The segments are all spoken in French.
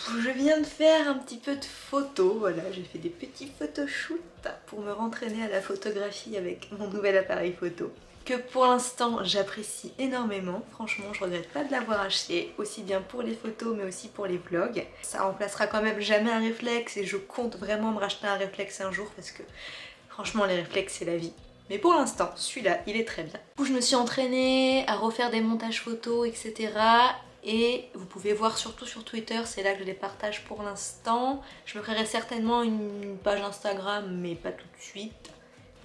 Je viens de faire un petit peu de photos, voilà, j'ai fait des petits photoshoots pour me rentraîner à la photographie avec mon nouvel appareil photo. Que pour l'instant j'apprécie énormément, franchement je regrette pas de l'avoir acheté, aussi bien pour les photos mais aussi pour les vlogs. Ça remplacera quand même jamais un réflexe et je compte vraiment me racheter un réflexe un jour parce que franchement les réflexes c'est la vie. Mais pour l'instant, celui-là, il est très bien. Du coup, je me suis entraînée à refaire des montages photos, etc. Et vous pouvez voir surtout sur Twitter, c'est là que je les partage pour l'instant. Je me créerai certainement une page Instagram, mais pas tout de suite.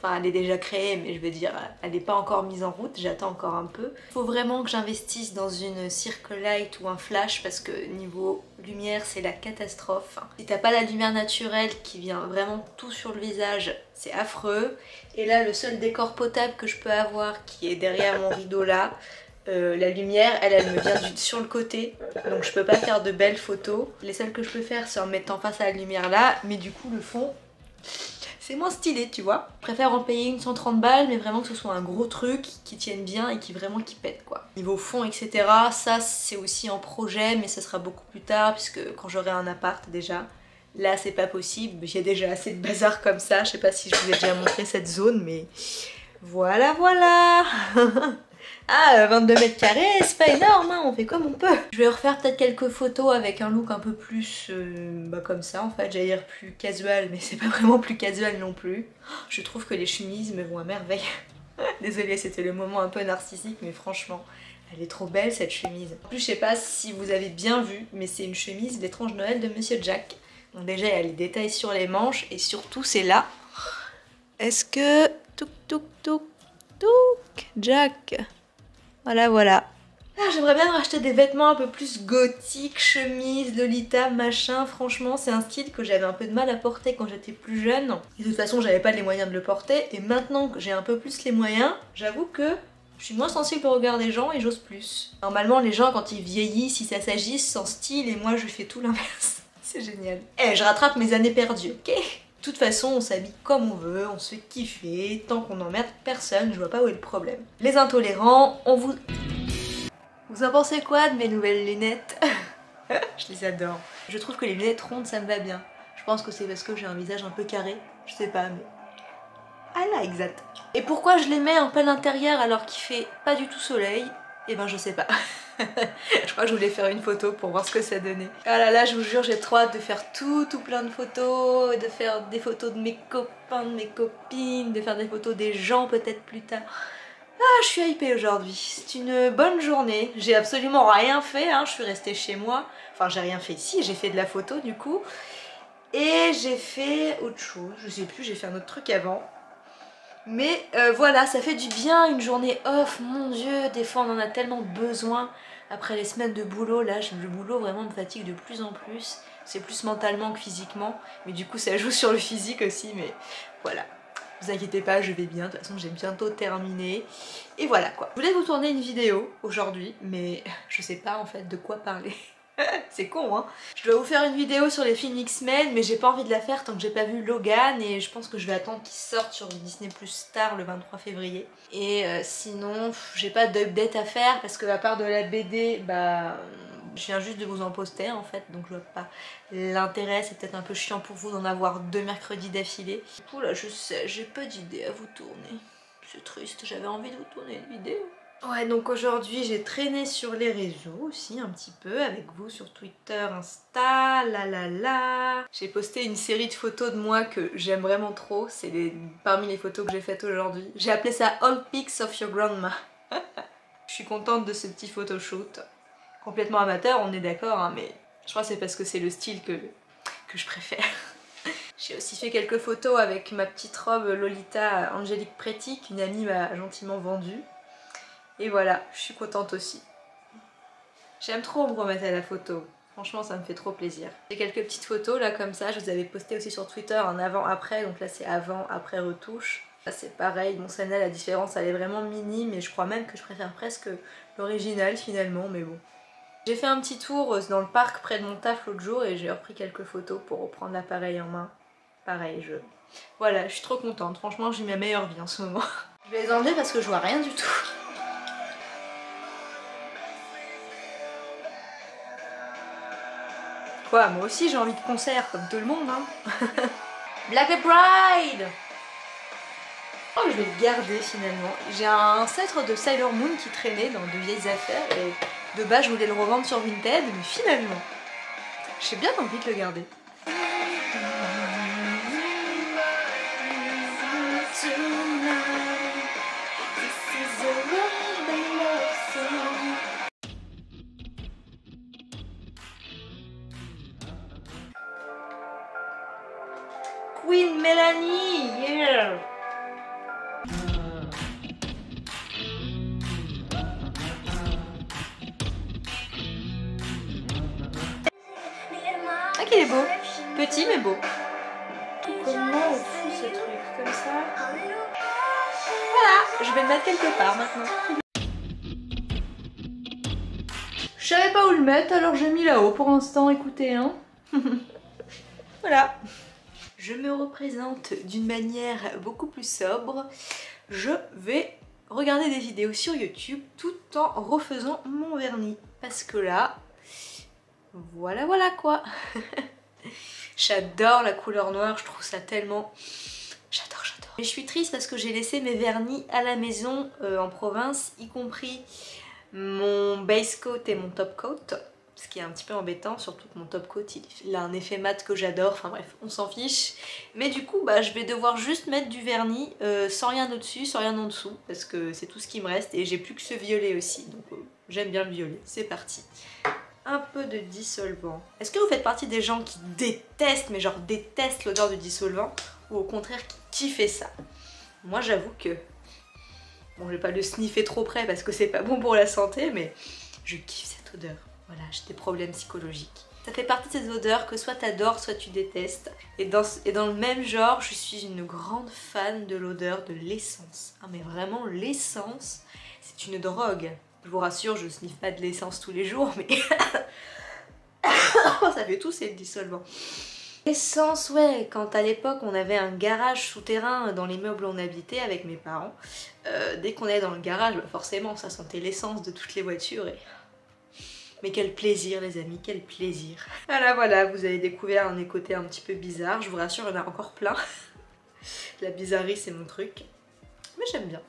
Enfin, elle est déjà créée, mais je veux dire, elle n'est pas encore mise en route, j'attends encore un peu. Il faut vraiment que j'investisse dans une Circle-Light ou un flash parce que niveau lumière, c'est la catastrophe. Si t'as pas la lumière naturelle qui vient vraiment tout sur le visage, c'est affreux. Et là, le seul décor potable que je peux avoir, qui est derrière mon rideau là, la lumière, elle me vient sur le côté, donc je peux pas faire de belles photos. Les seules que je peux faire, c'est en mettant face à la lumière là, mais du coup, le fond... c'est moins stylé, tu vois. Je préfère en payer une 130 balles, mais vraiment que ce soit un gros truc qui tienne bien et qui pète quoi. Niveau fond, etc., ça c'est aussi en projet, mais ça sera beaucoup plus tard, puisque quand j'aurai un appart déjà, là c'est pas possible. J'ai déjà assez de bazar comme ça, je sais pas si je vous ai déjà montré cette zone, mais voilà voilà. Ah, 22 mètres carrés, c'est pas énorme, hein, on fait comme on peut. Je vais refaire peut-être quelques photos avec un look un peu plus comme ça en fait, j'allais dire plus casual, mais c'est pas vraiment plus casual non plus. Je trouve que les chemises me vont à merveille. Désolée, c'était le moment un peu narcissique, mais franchement, elle est trop belle cette chemise. En plus, je sais pas si vous avez bien vu, mais c'est une chemise d'étrange Noël de Monsieur Jack. Donc déjà, il y a les détails sur les manches, et surtout c'est là. Est-ce que... Touk touk touk touk Jack. Voilà, voilà. Ah, j'aimerais bien racheter des vêtements un peu plus gothiques, chemise, Lolita, machin. Franchement, c'est un style que j'avais un peu de mal à porter quand j'étais plus jeune. Et de toute façon, j'avais pas les moyens de le porter. Et maintenant que j'ai un peu plus les moyens, j'avoue que je suis moins sensible au regard des gens et j'ose plus. Normalement, les gens, quand ils vieillissent, ils s'assagissent sans style et moi, je fais tout l'inverse. C'est génial. Eh, je rattrape mes années perdues, ok ? De toute façon, on s'habille comme on veut, on se fait kiffer, tant qu'on n'emmerde personne, je vois pas où est le problème. Les intolérants, on vous... Vous en pensez quoi de mes nouvelles lunettes? Je les adore. Je trouve que les lunettes rondes, ça me va bien. Je pense que c'est parce que j'ai un visage un peu carré, je sais pas, mais... Ah là, exact. Et pourquoi je les mets en plein intérieur alors qu'il fait pas du tout soleil? Eh ben je sais pas. Je crois que je voulais faire une photo pour voir ce que ça donnait. Ah là là, je vous jure, j'ai trop hâte de faire tout plein de photos, de faire des photos de mes copains, de mes copines, de faire des photos des gens peut-être plus tard. Ah, je suis hypée aujourd'hui. C'est une bonne journée. J'ai absolument rien fait, hein. Je suis restée chez moi. Enfin, j'ai rien fait ici, j'ai fait de la photo du coup. Et j'ai fait autre chose, je sais plus, j'ai fait un autre truc avant. Mais voilà, ça fait du bien une journée off, mon dieu, des fois on en a tellement besoin. Après les semaines de boulot, là, le boulot vraiment me fatigue de plus en plus. C'est plus mentalement que physiquement, mais du coup ça joue sur le physique aussi, mais voilà. Vous inquiétez pas, je vais bien, de toute façon j'ai bientôt terminé. Et voilà quoi. Je voulais vous tourner une vidéo aujourd'hui, mais je sais pas en fait de quoi parler. C'est con hein. Je dois vous faire une vidéo sur les films X-Men, mais j'ai pas envie de la faire tant que j'ai pas vu Logan, et je pense que je vais attendre qu'il sorte sur Disney Plus Star le 23 février. Et sinon, j'ai pas d'update à faire parce que à part de la BD, bah... je viens juste de vous en poster en fait, donc je vois pas l'intérêt, c'est peut-être un peu chiant pour vous d'en avoir 2 mercredis d'affilée. Du coup là je sais, j'ai pas d'idée à vous tourner. C'est triste, j'avais envie de vous tourner une vidéo. Ouais, donc aujourd'hui j'ai traîné sur les réseaux aussi un petit peu avec vous sur Twitter, Insta, la. J'ai posté une série de photos de moi que j'aime vraiment trop, c'est parmi les photos que j'ai faites aujourd'hui. J'ai appelé ça All Pics of Your Grandma. Je suis contente de ce petit photoshoot. Complètement amateur, on est d'accord, hein, mais je crois que c'est parce que c'est le style que je préfère. J'ai aussi fait quelques photos avec ma petite robe Lolita Angélique Pretty qu'une amie m'a gentiment vendue. Et voilà, je suis contente aussi. J'aime trop me remettre à la photo. Franchement, ça me fait trop plaisir. J'ai quelques petites photos là comme ça, je vous avais posté aussi sur Twitter un avant-après, donc là c'est avant-après retouche. Là c'est pareil, bon celle-là la différence elle est vraiment minime et je crois même que je préfère presque l'original finalement, mais bon. J'ai fait un petit tour dans le parc près de mon taf l'autre jour et j'ai repris quelques photos pour reprendre l'appareil en main. Pareil, voilà, je suis trop contente. Franchement, j'ai ma meilleure vie en ce moment. Je vais les enlever parce que je vois rien du tout. Quoi, moi aussi j'ai envie de concert comme tout le monde hein. Black Pride. Oh, je vais le garder finalement. J'ai un sceptre de Sailor Moon qui traînait dans de vieilles affaires et de base je voulais le revendre sur Vinted, mais finalement j'ai bien envie de le garder. Queen Mélanie, yeah. Ah qu'il est beau, petit mais beau. Comment on fout ce truc comme ça? Voilà, je vais le mettre quelque part maintenant. Je savais pas où le mettre alors j'ai mis là-haut pour l'instant, écoutez hein. Voilà. Je me représente d'une manière beaucoup plus sobre. Je vais regarder des vidéos sur YouTube tout en refaisant mon vernis. Parce que là, voilà quoi. J'adore la couleur noire, je trouve ça tellement... J'adore. Mais je suis triste parce que j'ai laissé mes vernis à la maison en province, y compris mon base coat et mon top coat. Ce qui est un petit peu embêtant, surtout que mon top coat il a un effet mat que j'adore, enfin bref, on s'en fiche. Mais du coup, bah, je vais devoir juste mettre du vernis sans rien au-dessus, sans rien en dessous, parce que c'est tout ce qui me reste et j'ai plus que ce violet aussi, donc j'aime bien le violet. C'est parti. Un peu de dissolvant. Est-ce que vous faites partie des gens qui détestent, mais genre détestent l'odeur du dissolvant, ou au contraire qui kiffent ça? Moi j'avoue que... Bon, je vais pas le sniffer trop près parce que c'est pas bon pour la santé, mais je kiffe cette odeur. Voilà, j'ai des problèmes psychologiques. Ça fait partie de ces odeurs que soit t'adores, soit tu détestes. Et dans le même genre, je suis une grande fan de l'odeur de l'essence. Ah mais vraiment, l'essence, c'est une drogue. Je vous rassure, je sniffe pas de l'essence tous les jours, mais... ça fait tousser le dissolvant. L'essence, ouais, quand à l'époque on avait un garage souterrain dans l'immeuble où on habitait avec mes parents, dès qu'on est dans le garage, bah forcément ça sentait l'essence de toutes les voitures et... Mais quel plaisir les amis, quel plaisir. Voilà, vous avez découvert un côté un petit peu bizarre, je vous rassure, il y en a encore plein. La bizarrerie c'est mon truc, mais j'aime bien.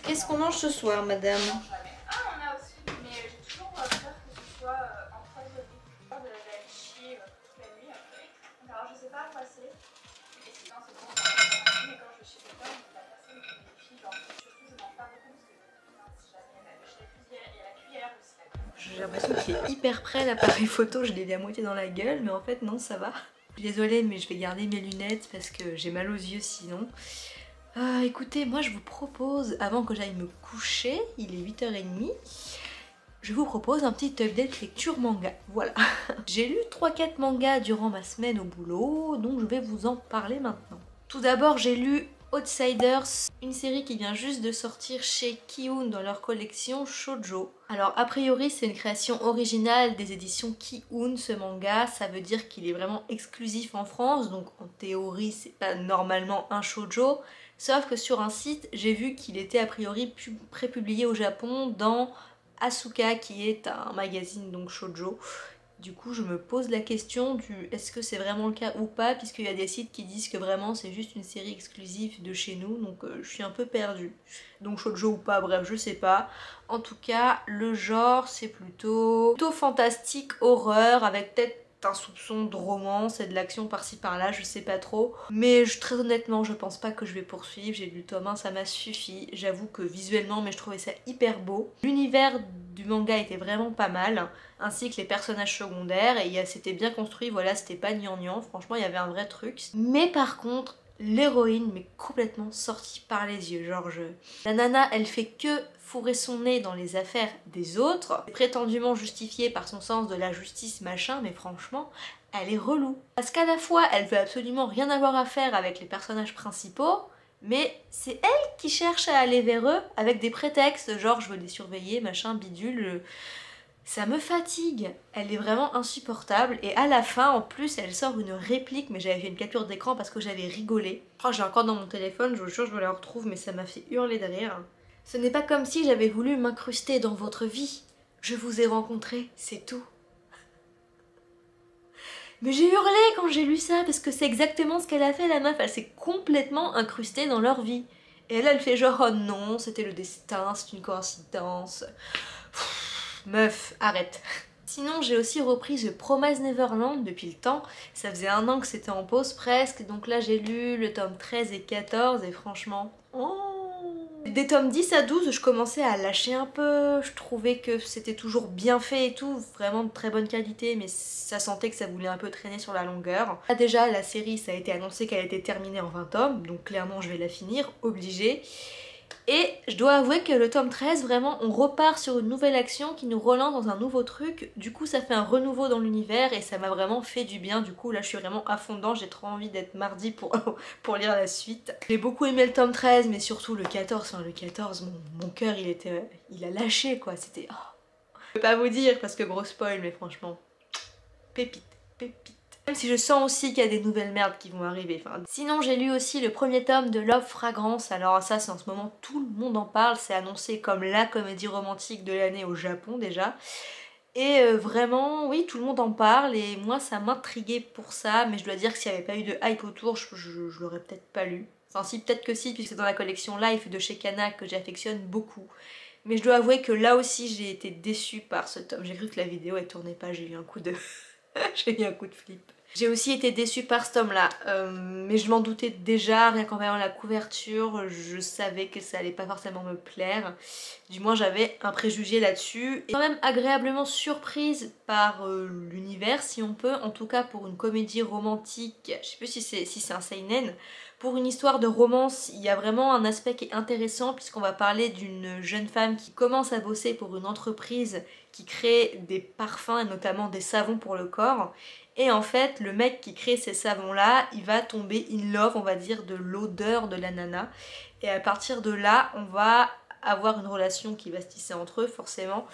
Qu'est-ce qu'on mange ce soir, madame? Ah, on a aussi, mais j'ai toujours peur que ce soit empoisonné. J'ai peur de la chier toute la nuit après. Alors, je sais pas à quoi c'est. Et sinon, c'est bon. Mais quand je vais chez quelqu'un, la personne qui me défie, genre, surtout, je mange pas beaucoup parce que si jamais j'ai la cuillère et la cuillère aussi. J'ai l'impression qu'il est hyper près l'appareil photo, je l'ai mis à moitié dans la gueule, mais en fait, non, ça va. Je suis désolée, mais je vais garder mes lunettes parce que j'ai mal aux yeux sinon. Écoutez, moi je vous propose, avant que j'aille me coucher, il est 8h30, je vous propose un petit update lecture manga, voilà. J'ai lu 3-4 mangas durant ma semaine au boulot, donc je vais vous en parler maintenant. Tout d'abord, j'ai lu Outsiders, une série qui vient juste de sortir chez Ki-hoon dans leur collection Shoujo. Alors a priori c'est une création originale des éditions Ki-hoon ce manga, ça veut dire qu'il est vraiment exclusif en France, donc en théorie c'est pas normalement un shoujo, sauf que sur un site j'ai vu qu'il était a priori prépublié au Japon dans Asuka qui est un magazine donc shoujo. Du coup je me pose la question du est-ce que c'est vraiment le cas ou pas, puisqu'il y a des sites qui disent que vraiment c'est juste une série exclusive de chez nous, donc je suis un peu perdue. Donc shoujo ou pas, bref je sais pas. En tout cas le genre c'est plutôt fantastique, horreur, avec peut-être un soupçon de romance et de l'action par-ci par-là, je sais pas trop. Mais très honnêtement je pense pas que je vais poursuivre, j'ai lu le tome 1, ça m'a suffi. J'avoue que visuellement mais je trouvais ça hyper beau. L'univers du manga était vraiment pas mal, ainsi que les personnages secondaires, et c'était bien construit, voilà, c'était pas gnangnan, franchement il y avait un vrai truc. Mais par contre, l'héroïne mais complètement sortie par les yeux. Genre la nana elle fait que fourrer son nez dans les affaires des autres, prétendument justifiée par son sens de la justice machin, mais franchement elle est relou. Parce qu'à la fois elle veut absolument rien avoir à faire avec les personnages principaux, mais c'est elle qui cherche à aller vers eux avec des prétextes, genre je veux les surveiller, machin, bidule. Ça me fatigue, elle est vraiment insupportable et à la fin en plus elle sort une réplique, mais j'avais fait une capture d'écran parce que j'avais rigolé. Je crois que j'ai encore dans mon téléphone, je vous jure je me la retrouve mais ça m'a fait hurler de rire. Ce n'est pas comme si j'avais voulu m'incruster dans votre vie, je vous ai rencontré, c'est tout. Mais j'ai hurlé quand j'ai lu ça parce que c'est exactement ce qu'elle a fait la meuf, elle s'est complètement incrustée dans leur vie. Et elle fait genre oh non c'était le destin, c'est une coïncidence. Meuf, arrête. Sinon, j'ai aussi repris The Promised Neverland depuis le temps. Ça faisait 1 an que c'était en pause presque, donc là j'ai lu le tome 13 et 14 et franchement... Des tomes 10 à 12, je commençais à lâcher un peu, je trouvais que c'était toujours bien fait et tout, vraiment de très bonne qualité, mais ça sentait que ça voulait un peu traîner sur la longueur. Là déjà, la série, ça a été annoncé qu'elle était terminée en 20 tomes, donc clairement je vais la finir, obligée. Et je dois avouer que le tome 13, vraiment, on repart sur une nouvelle action qui nous relance dans un nouveau truc. Du coup, ça fait un renouveau dans l'univers et ça m'a vraiment fait du bien. Du coup, là, je suis vraiment à fond dedans. J'ai trop envie d'être mardi pour lire la suite. J'ai beaucoup aimé le tome 13, mais surtout le 14. Enfin, le 14, mon cœur, il a lâché, quoi. C'était... Oh. Je peux pas vous dire parce que gros spoil, mais franchement, pépite, pépite. Même si je sens aussi qu'il y a des nouvelles merdes qui vont arriver. Enfin, sinon j'ai lu aussi le premier tome de Love Fragrance, alors ça c'est en ce moment tout le monde en parle, c'est annoncé comme la comédie romantique de l'année au Japon déjà. Et vraiment, oui, tout le monde en parle et moi ça m'intriguait pour ça, mais je dois dire que s'il n'y avait pas eu de hype autour, je l'aurais peut-être pas lu. Enfin si, peut-être que si, puisque c'est dans la collection Life de chez Kana que j'affectionne beaucoup. Mais je dois avouer que là aussi j'ai été déçue par ce tome. J'ai cru que la vidéo elle tournait pas, j'ai eu un coup de... j'ai eu un coup de flip. J'ai aussi été déçue par ce tome-là, mais je m'en doutais déjà, rien qu'en voyant la couverture, je savais que ça allait pas forcément me plaire. Du moins j'avais un préjugé là-dessus. Et quand même agréablement surprise par l'univers, si on peut, en tout cas pour une comédie romantique, je sais plus si c'est un seinen. Pour une histoire de romance, il y a vraiment un aspect qui est intéressant puisqu'on va parler d'une jeune femme qui commence à bosser pour une entreprise qui crée des parfums et notamment des savons pour le corps. Et en fait, le mec qui crée ces savons-là, il va tomber in love, on va dire, de l'odeur de la nana. Et à partir de là, on va avoir une relation qui va se tisser entre eux, forcément.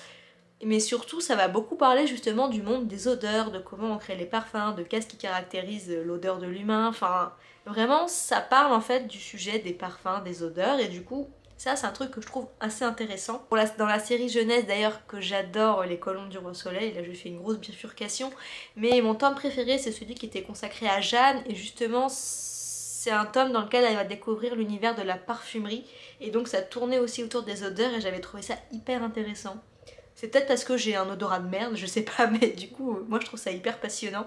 Mais surtout, ça va beaucoup parler justement du monde des odeurs, de comment on crée les parfums, de qu'est-ce qui caractérise l'odeur de l'humain. Enfin, vraiment, ça parle en fait du sujet des parfums, des odeurs. Et du coup, ça c'est un truc que je trouve assez intéressant. Dans la série jeunesse d'ailleurs que j'adore, Les Colombes du Roi Soleil, là je fais une grosse bifurcation, mais mon tome préféré c'est celui qui était consacré à Jeanne et justement c'est un tome dans lequel elle va découvrir l'univers de la parfumerie et donc ça tournait aussi autour des odeurs et j'avais trouvé ça hyper intéressant. C'est peut-être parce que j'ai un odorat de merde, je sais pas, mais du coup, moi je trouve ça hyper passionnant.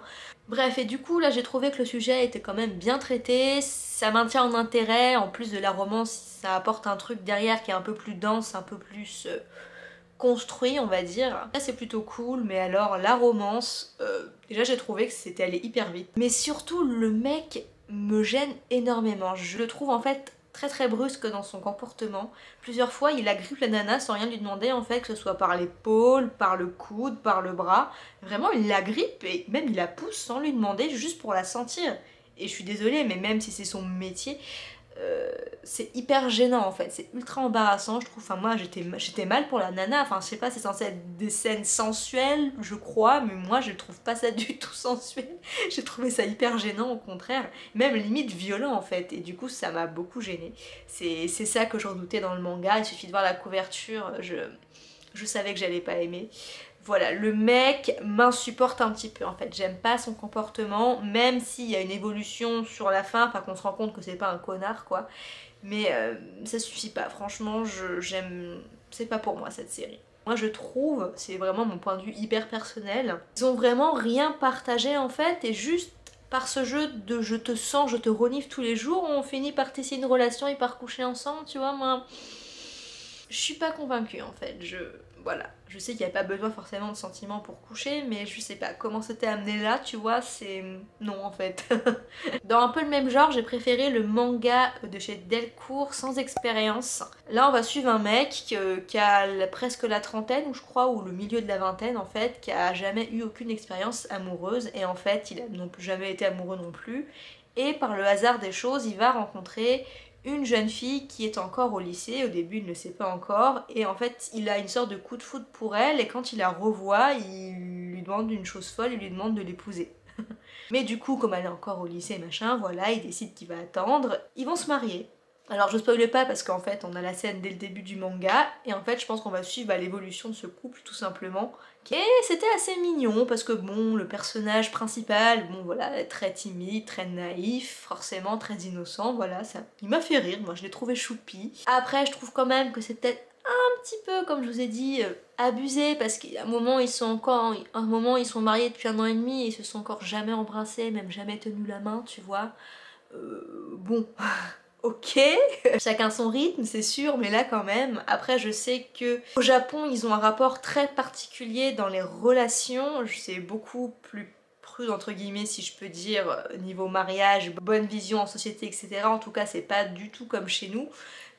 Bref, et du coup, là j'ai trouvé que le sujet était quand même bien traité, ça maintient en intérêt, en plus de la romance, ça apporte un truc derrière qui est un peu plus dense, un peu plus construit, on va dire. Là c'est plutôt cool, mais alors la romance, déjà j'ai trouvé que c'était allé hyper vite. Mais surtout, le mec me gêne énormément. Je le trouve en fait très brusque dans son comportement. Plusieurs fois il agrippe la nana sans rien lui demander en fait, que ce soit par l'épaule, par le coude, par le bras. Vraiment il l'agrippe et même il la pousse sans lui demander juste pour la sentir. Et je suis désolée mais même si c'est son métier, c'est hyper gênant en fait, c'est ultra embarrassant je trouve. Enfin moi j'étais mal pour la nana, enfin je sais pas, c'est censé être des scènes sensuelles je crois, mais moi je trouve pas ça du tout sensuel. J'ai trouvé ça hyper gênant au contraire, même limite violent en fait, et du coup ça m'a beaucoup gênée. C'est ça que je redoutais dans le manga, il suffit de voir la couverture, je savais que j'allais pas aimer. Voilà, le mec m'insupporte un petit peu en fait, j'aime pas son comportement, même s'il y a une évolution sur la fin, enfin qu'on se rend compte que c'est pas un connard quoi, mais ça suffit pas, franchement j'aime, c'est pas pour moi cette série. Moi je trouve, c'est vraiment mon point de vue hyper personnel, ils ont vraiment rien partagé en fait, et juste par ce jeu de je te sens, je te renifle tous les jours, on finit par tisser une relation et par coucher ensemble, tu vois, moi... Je suis pas convaincue en fait, voilà, je sais qu'il n'y a pas besoin forcément de sentiments pour coucher, mais je sais pas comment c'était amené là, tu vois, c'est... non en fait. Dans un peu le même genre, j'ai préféré le manga de chez Delcourt, Sans expérience. Là on va suivre un mec qui a presque la trentaine, ou je crois, ou le milieu de la vingtaine en fait, qui a jamais eu aucune expérience amoureuse, et en fait il a non plus jamais été amoureux non plus, et par le hasard des choses, il va rencontrer une jeune fille qui est encore au lycée. Au début il ne le sait pas encore, et en fait il a une sorte de coup de foudre pour elle, et quand il la revoit il lui demande une chose folle, il lui demande de l'épouser. Mais du coup comme elle est encore au lycée machin, voilà, il décide qu'il va attendre, ils vont se marier. Alors je spoile pas parce qu'en fait on a la scène dès le début du manga, et en fait je pense qu'on va suivre l'évolution de ce couple tout simplement. Et c'était assez mignon parce que bon, le personnage principal, bon voilà, très timide, très naïf, forcément très innocent, voilà, ça, il m'a fait rire, moi je l'ai trouvé choupi. Après je trouve quand même que c'est peut-être un petit peu, comme je vous ai dit, abusé, parce qu'à un moment ils sont mariés depuis 1 an et demi et ils se sont encore jamais embrassés, même jamais tenu la main, tu vois. Bon... ok, chacun son rythme c'est sûr, mais là quand même. Après je sais que au Japon ils ont un rapport très particulier dans les relations, c'est beaucoup plus prude entre guillemets si je peux dire, niveau mariage, bonne vision en société etc. En tout cas c'est pas du tout comme chez nous.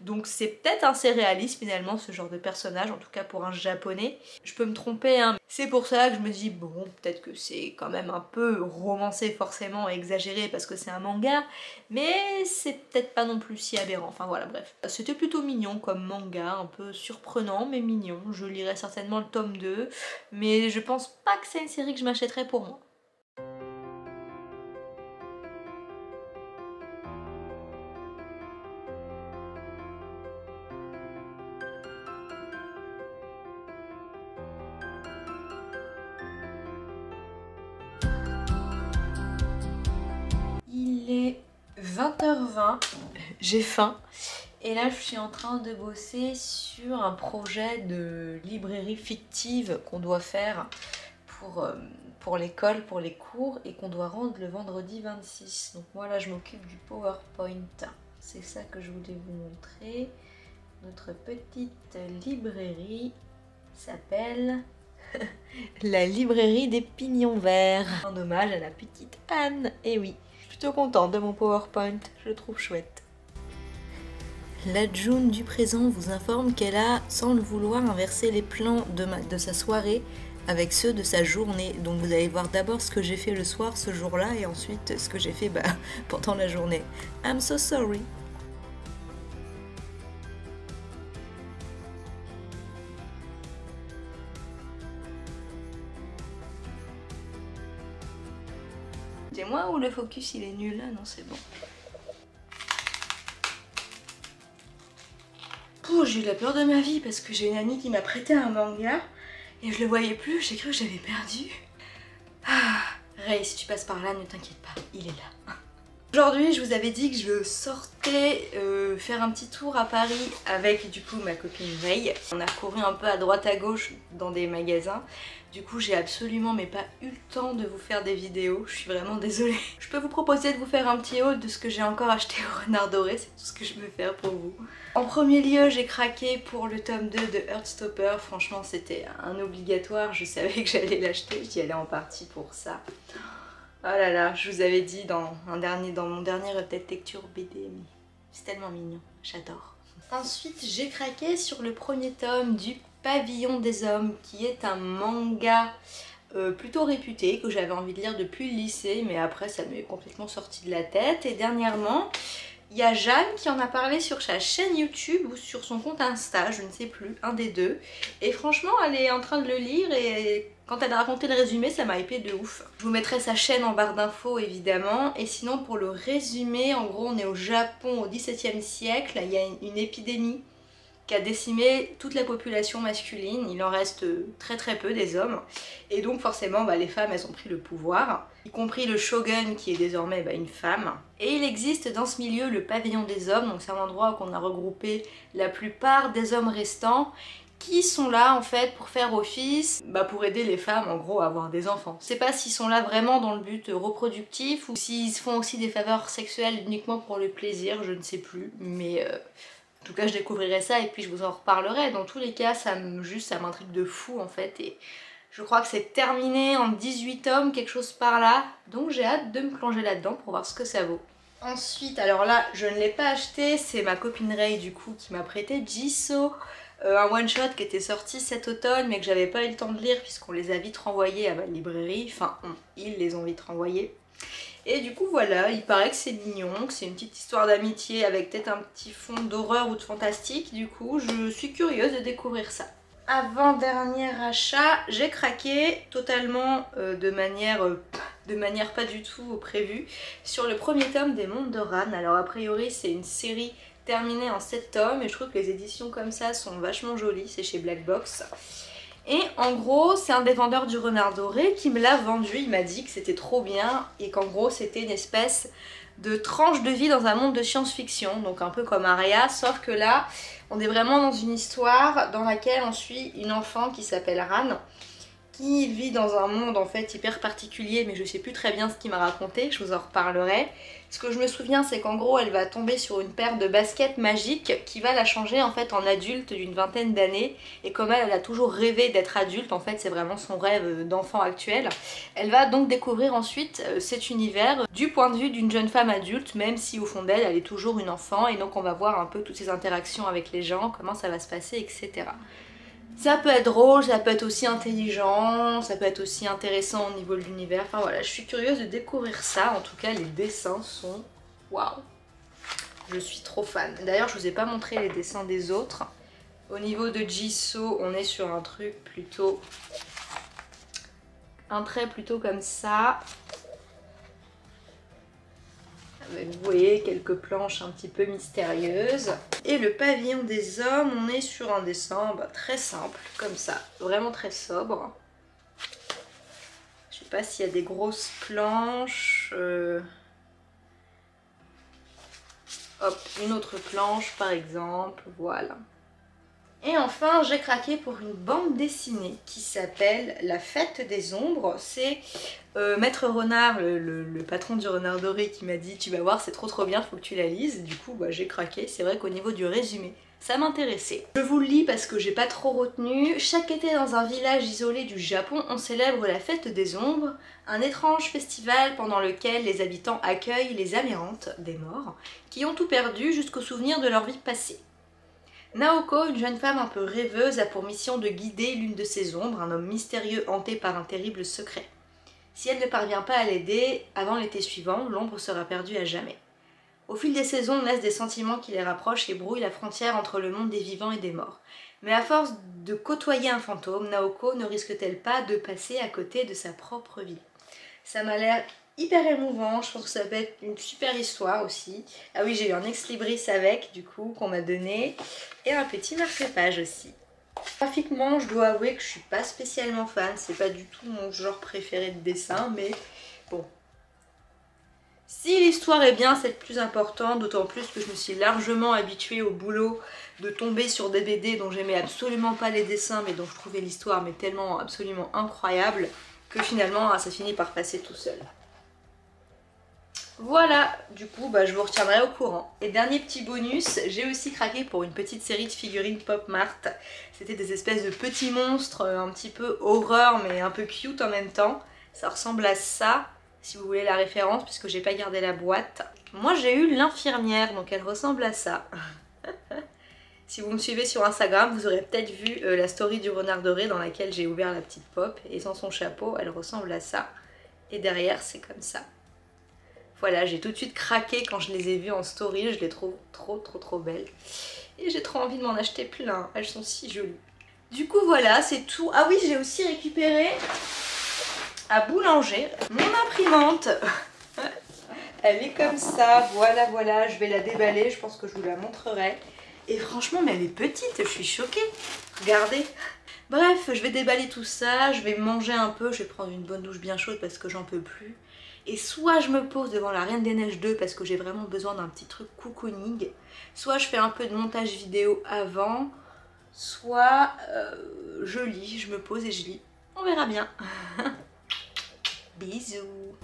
Donc c'est peut-être assez réaliste finalement ce genre de personnage, en tout cas pour un japonais. Je peux me tromper hein, c'est pour ça que je me dis bon peut-être que c'est quand même un peu romancé forcément et exagéré parce que c'est un manga, mais c'est peut-être pas non plus si aberrant, enfin voilà bref. C'était plutôt mignon comme manga, un peu surprenant mais mignon, je lirai certainement le tome 2, mais je pense pas que c'est une série que je m'achèterais pour moi. Il est 20h20, j'ai faim. Et là je suis en train de bosser sur un projet de librairie fictive qu'on doit faire pour l'école, pour les cours, et qu'on doit rendre le vendredi 26. Donc moi là je m'occupe du PowerPoint. C'est ça que je voulais vous montrer. Notre petite librairie s'appelle la librairie des pignons verts. En hommage à la petite Anne, et oui. Plutôt contente de mon PowerPoint, je le trouve chouette. La June du présent vous informe qu'elle a, sans le vouloir, inversé les plans de sa soirée avec ceux de sa journée. Donc vous allez voir d'abord ce que j'ai fait le soir ce jour-là et ensuite ce que j'ai fait pendant la journée. I'm so sorry. C'est moi ou le focus il est nul là? Non c'est bon. J'ai eu la peur de ma vie parce que j'ai une amie qui m'a prêté un manga et je le voyais plus, j'ai cru que j'avais perdu. Ray, si tu passes par là, ne t'inquiète pas, il est là. Aujourd'hui, je vous avais dit que je sortais faire un petit tour à Paris avec du coup ma copine Ray. On a couru un peu à droite à gauche dans des magasins. Du coup, j'ai absolument pas eu le temps de vous faire des vidéos, je suis vraiment désolée. Je peux vous proposer de vous faire un petit haul de ce que j'ai encore acheté au Renard Doré, c'est tout ce que je peux faire pour vous. En premier lieu, j'ai craqué pour le tome 2 de Heartstopper. Franchement, c'était un obligatoire, je savais que j'allais l'acheter, j'y allais en partie pour ça. Oh là là, je vous avais dit dans mon dernier update lecture BD, mais c'est tellement mignon, j'adore. Ensuite, j'ai craqué sur le premier tome du Pavillon des Hommes, qui est un manga plutôt réputé, que j'avais envie de lire depuis le lycée, mais après ça m'est complètement sorti de la tête. Et dernièrement, il y a Jeanne qui en a parlé sur sa chaîne YouTube ou sur son compte Insta, je ne sais plus, un des deux. Et franchement, elle est en train de le lire et quand elle a raconté le résumé, ça m'a hypé de ouf. Je vous mettrai sa chaîne en barre d'infos évidemment. Et sinon pour le résumé, en gros on est au Japon au XVIIe siècle, il y a une épidémie qui a décimé toute la population masculine, il en reste très très peu des hommes, et donc forcément les femmes elles ont pris le pouvoir, y compris le shogun qui est désormais une femme. Et il existe dans ce milieu le Pavillon des Hommes, donc c'est un endroit où on a regroupé la plupart des hommes restants, qui sont là en fait pour faire office, pour aider les femmes en gros à avoir des enfants. Je sais pas s'ils sont là vraiment dans le but reproductif, ou s'ils font aussi des faveurs sexuelles uniquement pour le plaisir, je ne sais plus, mais... tout cas je découvrirai ça et puis je vous en reparlerai. Dans tous les cas ça m'intrigue de fou en fait et je crois que c'est terminé en 18 tomes, quelque chose par là. Donc j'ai hâte de me plonger là-dedans pour voir ce que ça vaut. Ensuite, alors là je ne l'ai pas acheté, c'est ma copine Ray du coup qui m'a prêté Jisoo. Un one shot qui était sorti cet automne mais que j'avais pas eu le temps de lire puisqu'on les a vite renvoyés à ma librairie, enfin ils les ont vite renvoyés. Et du coup voilà, il paraît que c'est mignon, que c'est une petite histoire d'amitié avec peut-être un petit fond d'horreur ou de fantastique, du coup je suis curieuse de découvrir ça. Avant-dernier achat, j'ai craqué totalement de manière pas du tout prévue sur le premier tome des Mondes de Ran. Alors a priori c'est une série terminée en 7 tomes et je trouve que les éditions comme ça sont vachement jolies, c'est chez Black Box. Et en gros c'est un des vendeurs du Renard Doré qui me l'a vendu, il m'a dit que c'était trop bien et qu'en gros c'était une espèce de tranche de vie dans un monde de science-fiction, donc un peu comme Aria, sauf que là on est vraiment dans une histoire dans laquelle on suit une enfant qui s'appelle Ran, qui vit dans un monde en fait hyper particulier, mais je sais plus très bien ce qu'il m'a raconté, je vous en reparlerai. Ce que je me souviens c'est qu'en gros elle va tomber sur une paire de baskets magiques qui va la changer en fait en adulte d'une vingtaine d'années, et comme elle a toujours rêvé d'être adulte, en fait c'est vraiment son rêve d'enfant actuel, elle va donc découvrir ensuite cet univers du point de vue d'une jeune femme adulte, même si au fond d'elle elle est toujours une enfant, et donc on va voir un peu toutes ses interactions avec les gens, comment ça va se passer, etc. Ça peut être drôle, ça peut être aussi intelligent, ça peut être aussi intéressant au niveau de l'univers. Enfin voilà, je suis curieuse de découvrir ça. En tout cas, les dessins sont... waouh! Je suis trop fan. D'ailleurs, je vous ai pas montré les dessins des autres. Au niveau de Jisoo, on est sur un truc plutôt... un trait plutôt comme ça. Avec, vous voyez, quelques planches un petit peu mystérieuses. Et le pavillon des hommes, on est sur un dessin très simple, comme ça, vraiment très sobre. Je sais pas s'il y a des grosses planches. Hop, une autre planche par exemple, voilà. Et enfin, j'ai craqué pour une bande dessinée qui s'appelle La Fête des Ombres. C'est Maître Renard, le patron du Renard Doré, qui m'a dit « Tu vas voir, c'est trop bien, faut que tu la lises ». Du coup, j'ai craqué. C'est vrai qu'au niveau du résumé, ça m'intéressait. Je vous le lis parce que j'ai pas trop retenu. Chaque été, dans un village isolé du Japon, on célèbre la Fête des Ombres, un étrange festival pendant lequel les habitants accueillent les amérantes des morts, qui ont tout perdu jusqu'au souvenir de leur vie passée. Naoko, une jeune femme un peu rêveuse, a pour mission de guider l'une de ses ombres, un homme mystérieux hanté par un terrible secret. Si elle ne parvient pas à l'aider, avant l'été suivant, l'ombre sera perdue à jamais. Au fil des saisons naissent des sentiments qui les rapprochent et brouillent la frontière entre le monde des vivants et des morts. Mais à force de côtoyer un fantôme, Naoko ne risque-t-elle pas de passer à côté de sa propre vie? Ça m'a l'air hyper émouvant, je pense que ça peut être une super histoire aussi. Ah oui, j'ai eu un ex-libris avec, du coup, qu'on m'a donné, et un petit marque-page aussi. Graphiquement, je dois avouer que je suis pas spécialement fan, c'est pas du tout mon genre préféré de dessin, mais bon. Si l'histoire est bien, c'est le plus important, d'autant plus que je me suis largement habituée au boulot de tomber sur des BD dont j'aimais absolument pas les dessins, mais dont je trouvais l'histoire mais tellement absolument incroyable, que finalement ça finit par passer tout seul. Voilà, du coup je vous retiendrai au courant. Et dernier petit bonus, j'ai aussi craqué pour une petite série de figurines Pop Mart. C'était des espèces de petits monstres un petit peu horreur mais un peu cute en même temps. Ça ressemble à ça, si vous voulez la référence, puisque j'ai pas gardé la boîte. Moi j'ai eu l'infirmière, donc elle ressemble à ça. Si vous me suivez sur Instagram, vous aurez peut-être vu la story du Renard Doré dans laquelle j'ai ouvert la petite pop, et sans son chapeau, elle ressemble à ça. Et derrière, c'est comme ça. Voilà, j'ai tout de suite craqué quand je les ai vues en story, je les trouve trop belles. Et j'ai trop envie de m'en acheter plein, elles sont si jolies. Du coup voilà, c'est tout. Ah oui, j'ai aussi récupéré à Boulanger mon imprimante. Elle est comme ça, voilà, je vais la déballer, je pense que je vous la montrerai. Et franchement, mais elle est petite, je suis choquée. Regardez. Bref, je vais déballer tout ça, je vais manger un peu, je vais prendre une bonne douche bien chaude parce que j'en peux plus. Et soit je me pose devant la Reine des Neiges 2 parce que j'ai vraiment besoin d'un petit truc cocooning, soit je fais un peu de montage vidéo avant, soit je lis, je me pose et je lis. On verra bien. Bisous.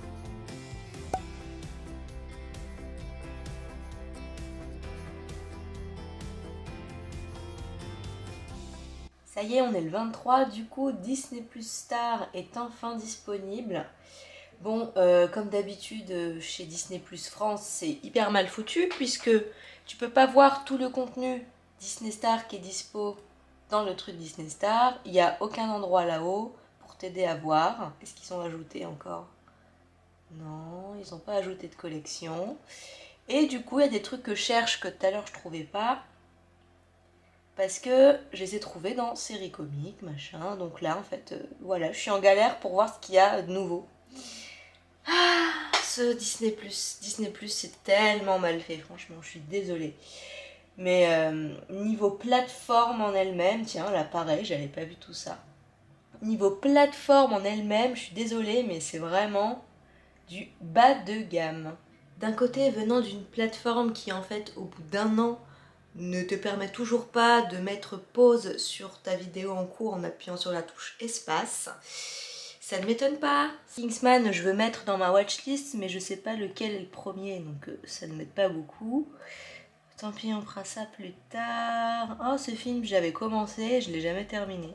Ça y est, on est le 23, du coup Disney Plus Star est enfin disponible. Bon, comme d'habitude chez Disney Plus France, c'est hyper mal foutu puisque tu peux pas voir tout le contenu Disney Star qui est dispo dans le truc Disney Star. Il n'y a aucun endroit là-haut pour t'aider à voir. Est-ce qu'ils ont ajouté encore? Non, ils n'ont pas ajouté de collection. Et du coup, il y a des trucs que je cherche que tout à l'heure je trouvais pas. Parce que je les ai trouvés dans séries comiques, machin. Donc là, en fait, voilà, je suis en galère pour voir ce qu'il y a de nouveau. Ah, ce Disney+, c'est tellement mal fait, franchement, je suis désolée. Mais niveau plateforme en elle-même, tiens, là pareil, j'avais pas vu tout ça. Niveau plateforme en elle-même, je suis désolée, mais c'est vraiment du bas de gamme. D'un côté, venant d'une plateforme qui, en fait, au bout d'un an, ne te permet toujours pas de mettre pause sur ta vidéo en cours en appuyant sur la touche espace. Ça ne m'étonne pas. Kingsman, je veux mettre dans ma watchlist, mais je sais pas lequel est le premier, donc ça ne m'aide pas beaucoup. Tant pis, on fera ça plus tard. Oh, ce film, j'avais commencé, je l'ai jamais terminé.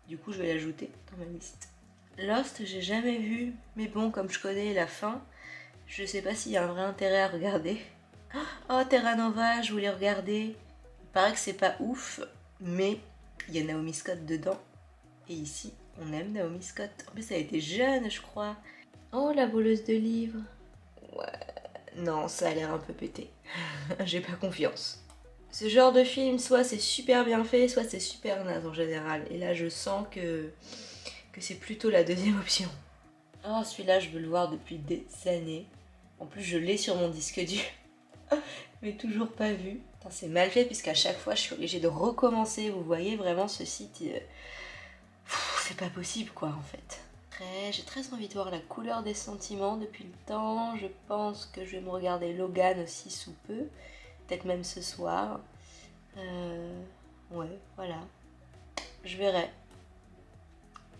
Du coup, je vais l'ajouter dans ma liste. Lost, j'ai jamais vu, mais bon, comme je connais la fin, je sais pas s'il y a un vrai intérêt à regarder. Oh, Terra Nova, je voulais regarder. Il paraît que c'est pas ouf, mais il y a Naomi Scott dedans. Et ici, on aime Naomi Scott. En plus, elle a été jeune, je crois. Oh, la voleuse de livres. Ouais. Non, ça a l'air un peu pété. J'ai pas confiance. Ce genre de film, soit c'est super bien fait, soit c'est super naze en général. Et là, je sens que c'est plutôt la deuxième option. Oh, celui-là, je veux le voir depuis des années. En plus, je l'ai sur mon disque dur. Mais toujours pas vu. C'est mal fait puisqu'à chaque fois je suis obligée de recommencer. Vous voyez vraiment ce site, c'est pas possible quoi en fait. J'ai très envie de voir la couleur des sentiments depuis le temps. Je pense que je vais me regarder Logan aussi sous peu. Peut-être même ce soir. Ouais, voilà. Je verrai.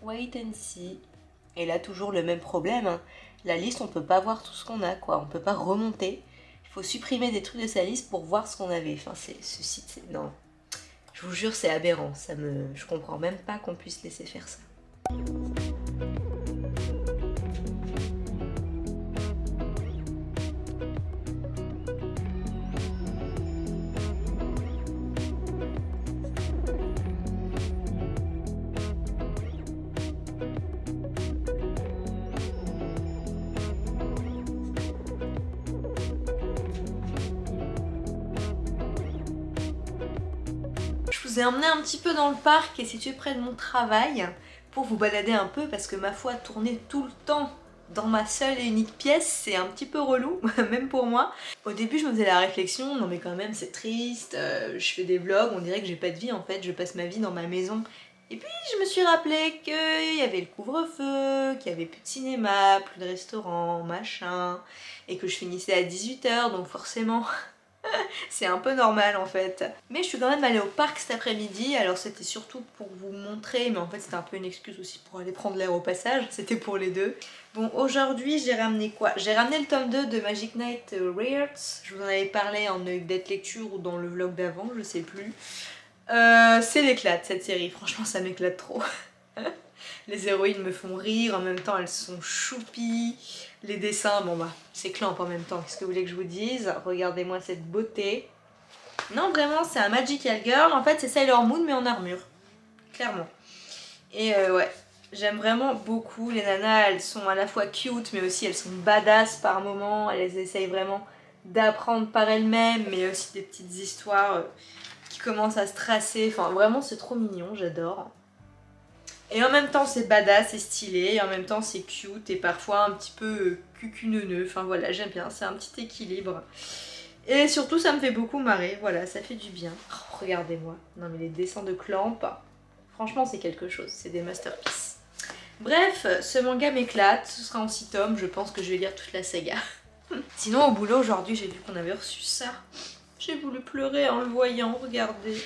Wait and see. Et là toujours le même problème. Hein. La liste on peut pas voir tout ce qu'on a quoi. On peut pas remonter. Il faut supprimer des trucs de sa liste pour voir ce qu'on avait. Enfin, ce site, c'est... Non. Je vous jure, c'est aberrant. Je comprends même pas qu'on puisse laisser faire ça. Je vous ai emmené un petit peu dans le parc et situé près de mon travail pour vous balader un peu parce que ma foi, tourner tout le temps dans ma seule et unique pièce, c'est un petit peu relou, même pour moi. Au début, je me faisais la réflexion, non mais quand même c'est triste, je fais des vlogs, on dirait que j'ai pas de vie en fait, je passe ma vie dans ma maison. Et puis je me suis rappelé qu'il y avait le couvre-feu, qu'il y avait plus de cinéma, plus de restaurant, machin, et que je finissais à 18 h, donc forcément... c'est un peu normal en fait. Mais je suis quand même allée au parc cet après-midi, alors c'était surtout pour vous montrer, mais en fait c'était un peu une excuse aussi pour aller prendre l'air au passage, c'était pour les deux. Bon, aujourd'hui j'ai ramené quoi? J'ai ramené le tome 2 de Magic Knight Rares, je vous en avais parlé en update lecture ou dans le vlog d'avant, je sais plus. C'est l'éclate cette série, franchement ça m'éclate trop. Les héroïnes me font rire, en même temps elles sont choupies. Les dessins, bon bah, c'est clamp en même temps, qu'est-ce que vous voulez que je vous dise? Regardez-moi cette beauté. Non, vraiment, c'est un Magical Girl. En fait, c'est Sailor Moon, mais en armure. Clairement. Et ouais, j'aime vraiment beaucoup. Les nanas, elles sont à la fois cute, mais aussi elles sont badass par moments. Elles essayent vraiment d'apprendre par elles-mêmes, mais aussi des petites histoires qui commencent à se tracer. Enfin, vraiment, c'est trop mignon, j'adore. Et en même temps c'est badass et stylé, et en même temps c'est cute et parfois un petit peu cucuneuneux, enfin voilà j'aime bien, c'est un petit équilibre. Et surtout ça me fait beaucoup marrer, voilà ça fait du bien. Oh, regardez-moi, non mais les dessins de Clamp, franchement c'est quelque chose, c'est des masterpieces. Bref, ce manga m'éclate, ce sera en 6 tomes, je pense que je vais lire toute la saga. Sinon au boulot aujourd'hui j'ai vu qu'on avait reçu ça, j'ai voulu pleurer en le voyant, regardez.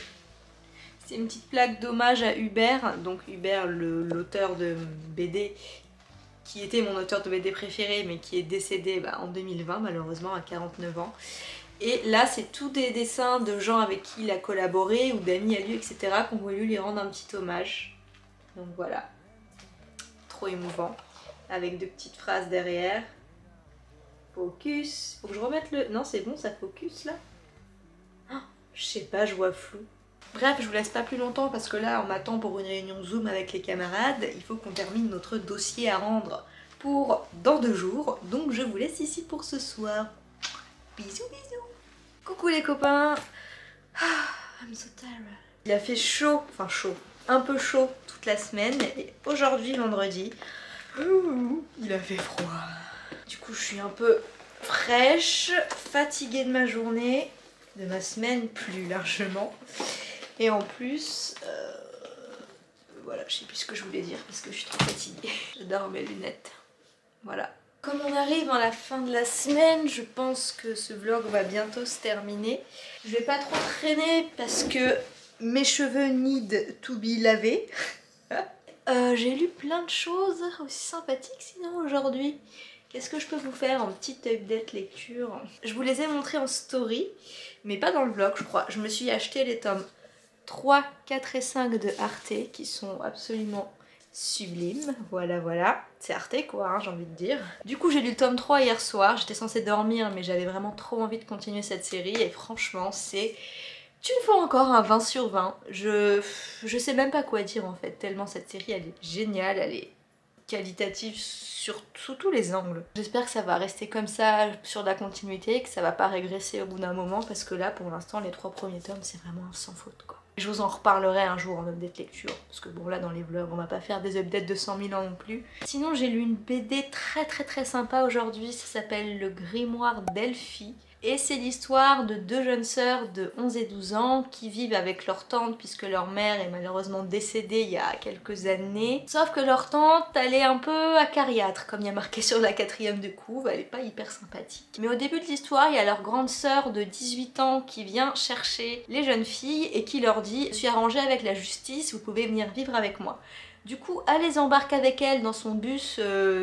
C'est une petite plaque d'hommage à Hubert, donc Hubert l'auteur de BD, qui était mon auteur de BD préféré mais qui est décédé en 2020 malheureusement à 49 ans. Et là c'est tous des dessins de gens avec qui il a collaboré ou d'amis à lui, etc. qu'on voulu lui rendre un petit hommage. Donc voilà, trop émouvant, avec de petites phrases derrière. Focus, faut que je remette le... Non c'est bon, ça focus là? Oh, je sais pas, je vois flou. Bref, je vous laisse pas plus longtemps parce que là on m'attend pour une réunion Zoom avec les camarades. Il faut qu'on termine notre dossier à rendre pour dans 2 jours. Donc je vous laisse ici pour ce soir. Bisous bisous. Coucou les copains. I'm so tired. Il a fait chaud, enfin chaud, un peu chaud toute la semaine. Et aujourd'hui vendredi, il a fait froid. Du coup je suis un peu fraîche, fatiguée de ma journée, de ma semaine plus largement. Et en plus, voilà, je sais plus ce que je voulais dire parce que je suis trop fatiguée. J'adore mes lunettes. Voilà. Comme on arrive à la fin de la semaine, je pense que ce vlog va bientôt se terminer. Je vais pas trop traîner parce que mes cheveux need to be lavés. J'ai lu plein de choses aussi sympathiques sinon aujourd'hui. Qu'est-ce que je peux vous faire en petite update lecture? Je vous les ai montrés en story, mais pas dans le vlog je crois. Je me suis acheté les tomes 3, 4 et 5 de Arte qui sont absolument sublimes. Voilà voilà, c'est Arte quoi hein, j'ai envie de dire. Du coup j'ai lu le tome 3 hier soir, j'étais censée dormir mais j'avais vraiment trop envie de continuer cette série et franchement c'est une fois encore un 20 sur 20. Je sais même pas quoi dire en fait, tellement cette série elle est géniale, elle est qualitative sous tous les angles. J'espère que ça va rester comme ça sur la continuité, que ça va pas régresser au bout d'un moment parce que là pour l'instant les 3 premiers tomes c'est vraiment sans faute quoi. Je vous en reparlerai un jour en update lecture parce que bon là dans les vlogs on va pas faire des updates de 100 000 ans non plus. Sinon j'ai lu une BD très sympa aujourd'hui, ça s'appelle Le Grimoire d'Elphie. Et c'est l'histoire de 2 jeunes sœurs de 11 et 12 ans qui vivent avec leur tante puisque leur mère est malheureusement décédée il y a quelques années. Sauf que leur tante, elle est un peu acariâtre, comme il y a marqué sur la 4e de couve, elle est pas hyper sympathique. Mais au début de l'histoire, il y a leur grande sœur de 18 ans qui vient chercher les jeunes filles et qui leur dit « Je suis arrangée avec la justice, vous pouvez venir vivre avec moi ». Du coup, elle les embarque avec elle dans son bus,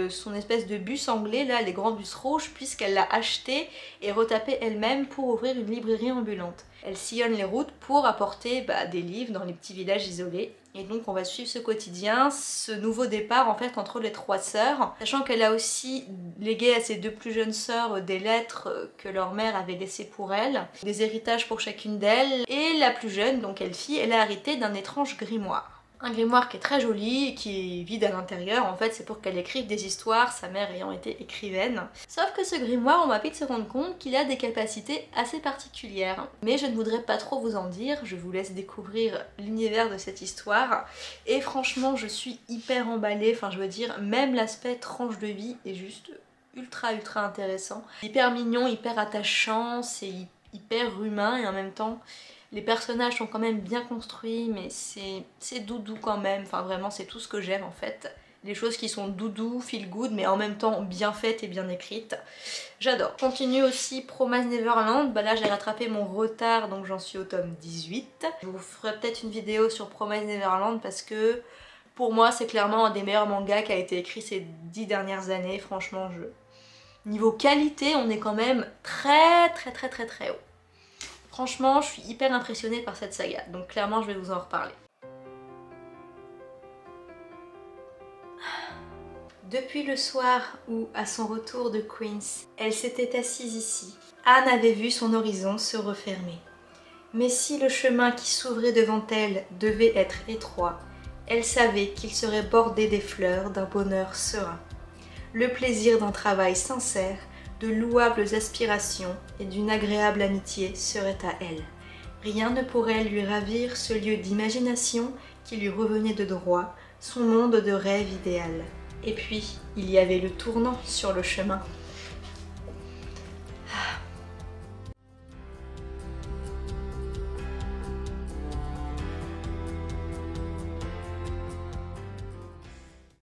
son espèce de bus anglais, là, les grands bus rouges, puisqu'elle l'a acheté et retapé elle-même pour ouvrir une librairie ambulante. Elle sillonne les routes pour apporter des livres dans les petits villages isolés. Et donc on va suivre ce quotidien, ce nouveau départ en fait entre les 3 sœurs, sachant qu'elle a aussi légué à ses 2 plus jeunes sœurs des lettres que leur mère avait laissées pour elle, des héritages pour chacune d'elles, et la plus jeune, donc Elphie, elle a hérité d'un étrange grimoire. Un grimoire qui est très joli et qui est vide à l'intérieur, en fait c'est pour qu'elle écrive des histoires, sa mère ayant été écrivaine. Sauf que ce grimoire, on va vite se rendre compte qu'il a des capacités assez particulières. Mais je ne voudrais pas trop vous en dire, je vous laisse découvrir l'univers de cette histoire. Et franchement je suis hyper emballée, enfin je veux dire, même l'aspect tranche de vie est juste ultra intéressant. Hyper mignon, hyper attachant, c'est hyper humain et en même temps... Les personnages sont quand même bien construits, mais c'est doudou quand même. Enfin vraiment c'est tout ce que j'aime en fait. Les choses qui sont doudou, feel good, mais en même temps bien faites et bien écrites. J'adore. Je continue aussi Promise Neverland. Là j'ai rattrapé mon retard donc j'en suis au tome 18. Je vous ferai peut-être une vidéo sur Promise Neverland parce que pour moi c'est clairement un des meilleurs mangas qui a été écrit ces 10 dernières années. Franchement niveau qualité on est quand même très haut. Franchement, je suis hyper impressionnée par cette saga, donc clairement je vais vous en reparler. Depuis le soir où, à son retour de Queens, elle s'était assise ici, Anne avait vu son horizon se refermer. Mais si le chemin qui s'ouvrait devant elle devait être étroit, elle savait qu'il serait bordé des fleurs d'un bonheur serein. Le plaisir d'un travail sincère, de louables aspirations et d'une agréable amitié serait à elle. Rien ne pourrait lui ravir ce lieu d'imagination qui lui revenait de droit, son monde de rêve idéal. Et puis, il y avait le tournant sur le chemin.